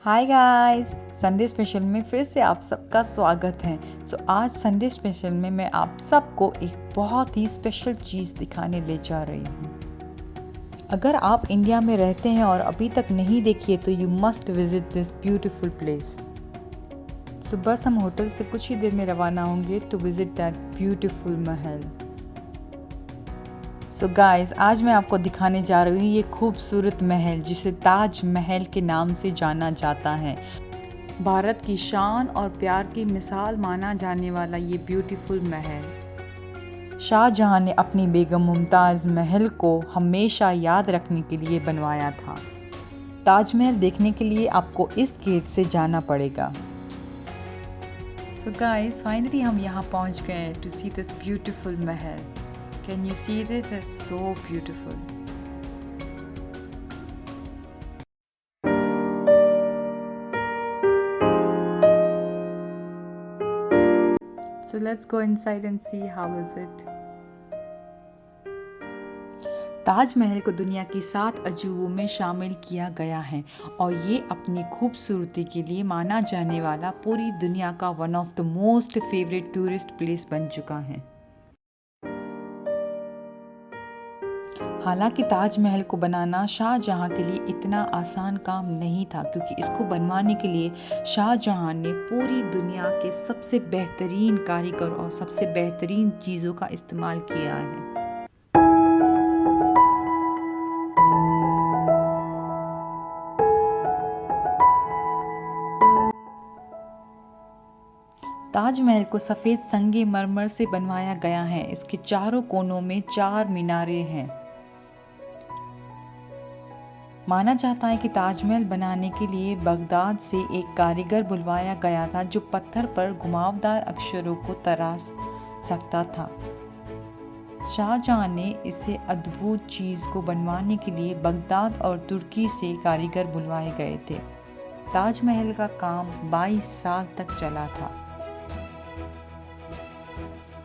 Hi guys, Sunday special में फिर से आप सबका स्वागत है। आज संडे स्पेशल में मैं आप सबको एक बहुत ही स्पेशल चीज़ दिखाने ले जा रही हूँ। अगर आप इंडिया में रहते हैं और अभी तक नहीं देखी है तो you must visit this beautiful place. बस हम होटल से कुछ ही देर में रवाना होंगे to visit that beautiful Mahal. Guys, आज मैं आपको दिखाने जा रही हूँ ये खूबसूरत महल जिसे ताज महल के नाम से जाना जाता है। भारत की शान और प्यार की मिसाल माना जाने वाला ये ब्यूटीफुल महल शाहजहां ने अपनी बेगम मुमताज़ महल को हमेशा याद रखने के लिए बनवाया था। ताजमहल देखने के लिए आपको इस गेट से जाना पड़ेगा। गाइस, फाइनली हम यहाँ पहुँच गए to see this beautiful Mahal. Can you see this? It's so beautiful. Let's go inside and see how is it. Taj Mahal को दुनिया की 7 अजूबों में शामिल किया गया है और ये अपनी खूबसूरती के लिए माना जाने वाला पूरी दुनिया का one of the most favourite tourist place बन चुका है। हालांकि ताजमहल को बनाना शाहजहां के लिए इतना आसान काम नहीं था, क्योंकि इसको बनवाने के लिए शाहजहां ने पूरी दुनिया के सबसे बेहतरीन कारीगर और सबसे बेहतरीन चीज़ों का इस्तेमाल किया है। ताजमहल को सफ़ेद संगमरमर से बनवाया गया है। इसके चारों कोनों में 4 मीनारें हैं। माना जाता है कि ताजमहल बनाने के लिए बगदाद से एक कारीगर बुलवाया गया था जो पत्थर पर घुमावदार अक्षरों को तराश सकता था। शाहजहां ने इसे अद्भुत चीज़ को बनवाने के लिए बगदाद और तुर्की से कारीगर बुलवाए गए थे। ताजमहल का काम 22 साल तक चला था।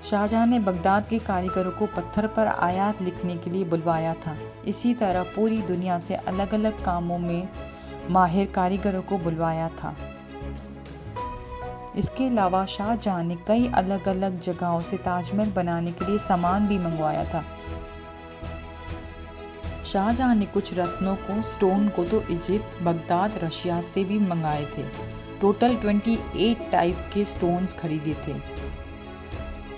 शाहजहां ने बगदाद के कारीगरों को पत्थर पर आयात लिखने के लिए बुलवाया था। इसी तरह पूरी दुनिया से अलग अलग कामों में माहिर कारीगरों को बुलवाया था। इसके अलावा शाहजहां ने कई अलग अलग जगहों से ताजमहल बनाने के लिए सामान भी मंगवाया था। शाहजहां ने कुछ रत्नों को, स्टोन को तो इजिप्ट, बगदाद, रशिया से भी मंगाए थे। टोटल 28 टाइप के स्टोन्स खरीदे थे।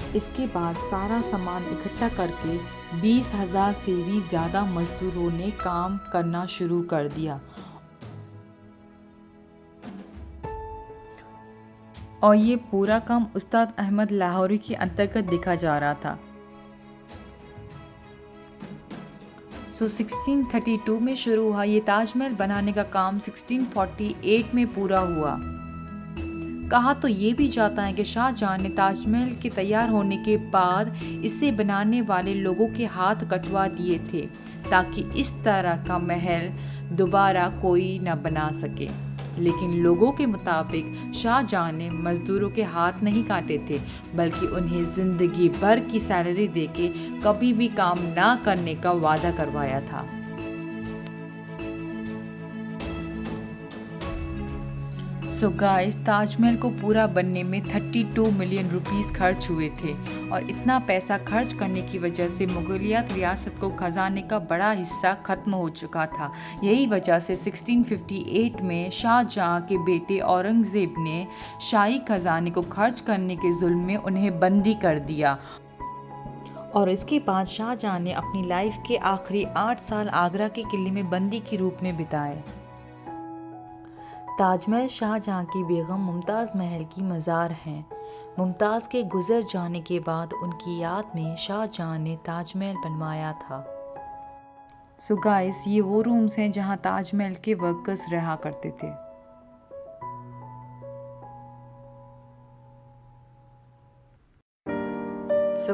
इसके बाद सारा सामान इकट्ठा करके 20,000 से भी ज़्यादा मजदूरों ने काम करना शुरू कर दिया और ये पूरा काम उस्ताद अहमद लाहौरी के अंतर्गत देखा जा रहा था। 1632 में शुरू हुआ ये ताजमहल बनाने का काम 1648 में पूरा हुआ। कहा तो ये भी जाता है कि शाहजहां ने ताजमहल के तैयार होने के बाद इसे बनाने वाले लोगों के हाथ कटवा दिए थे, ताकि इस तरह का महल दोबारा कोई न बना सके। लेकिन लोगों के मुताबिक शाहजहां ने मजदूरों के हाथ नहीं काटे थे, बल्कि उन्हें जिंदगी भर की सैलरी देके कभी भी काम ना करने का वादा करवाया था। गाइस, ताजमहल को पूरा बनने में 32 मिलियन रुपीस खर्च हुए थे और इतना पैसा खर्च करने की वजह से मुगलियत रियासत को खजाने का बड़ा हिस्सा खत्म हो चुका था। यही वजह से 1658 में शाहजहां के बेटे औरंगजेब ने शाही खजाने को खर्च करने के जुल्म में उन्हें बंदी कर दिया और इसके बाद शाहजहां ने अपनी लाइफ के आखिरी 8 साल आगरा के किले में बंदी के रूप में बिताए। ताजमहल शाहजहां की बेगम मुमताज़ महल की मज़ार है। मुमताज़ के गुजर जाने के बाद उनकी याद में शाहजहां ने ताजमहल बनवाया था। गाइस, ये वो रूम्स हैं जहां ताजमहल के वर्कर्स रहा करते थे।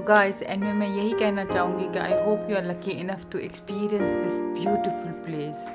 गाइस, एंड में मैं यही कहना चाहूँगी कि I hope you are lucky enough to experience this beautiful place.